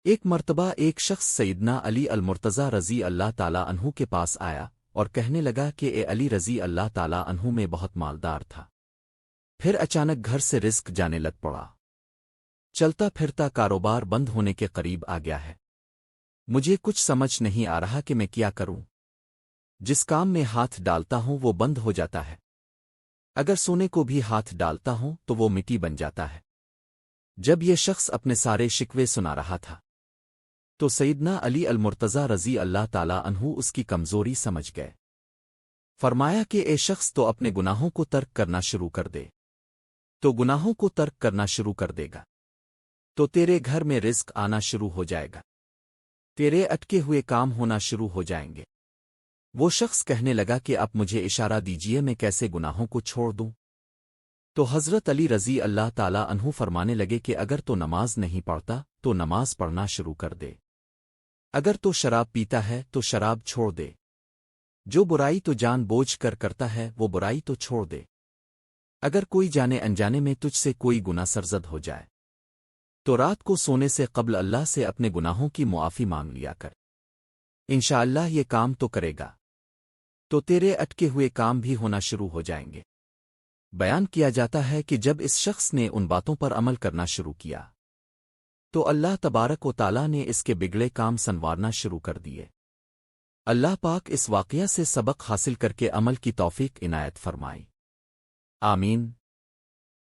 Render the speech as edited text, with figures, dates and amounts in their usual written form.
ایک مرتبہ ایک شخص سیدنا علی المرتضی رضی اللہ تعالیٰ عنہ کے پاس آیا اور کہنے لگا کہ اے علی رضی اللہ تعالیٰ عنہ میں بہت مالدار تھا، پھر اچانک گھر سے رزق جانے لگ پڑا، چلتا پھرتا کاروبار بند ہونے کے قریب آ گیا ہے، مجھے کچھ سمجھ نہیں آ رہا کہ میں کیا کروں، جس کام میں ہاتھ ڈالتا ہوں وہ بند ہو جاتا ہے، اگر سونے کو بھی ہاتھ ڈالتا ہوں تو وہ مٹی بن جاتا ہے۔ جب یہ شخص اپنے سارے شکوے سنا رہا تھا تو سیدنا علی المرتضی رضی اللہ تعالیٰ عنہ اس کی کمزوری سمجھ گئے، فرمایا کہ اے شخص تو اپنے گناہوں کو ترک کرنا شروع کر دے، تو گناہوں کو ترک کرنا شروع کر دے گا تو تیرے گھر میں رزق آنا شروع ہو جائے گا، تیرے اٹکے ہوئے کام ہونا شروع ہو جائیں گے۔ وہ شخص کہنے لگا کہ اب مجھے اشارہ دیجئے میں کیسے گناہوں کو چھوڑ دوں؟ تو حضرت علی رضی اللہ تعالیٰ عنہ فرمانے لگے کہ اگر تو نماز نہیں پڑھتا تو نماز پڑھنا شروع کر دے، اگر تو شراب پیتا ہے تو شراب چھوڑ دے، جو برائی تو جان بوجھ کر کرتا ہے وہ برائی تو چھوڑ دے، اگر کوئی جانے انجانے میں تجھ سے کوئی گناہ سرزد ہو جائے تو رات کو سونے سے قبل اللہ سے اپنے گناہوں کی معافی مانگ لیا کر، انشاءاللہ یہ کام تو کرے گا تو تیرے اٹکے ہوئے کام بھی ہونا شروع ہو جائیں گے۔ بیان کیا جاتا ہے کہ جب اس شخص نے ان باتوں پر عمل کرنا شروع کیا تو اللہ تبارک و تعالیٰ نے اس کے بگڑے کام سنوارنا شروع کر دیے۔ اللہ پاک اس واقعہ سے سبق حاصل کر کے عمل کی توفیق عنایت فرمائی، آمین۔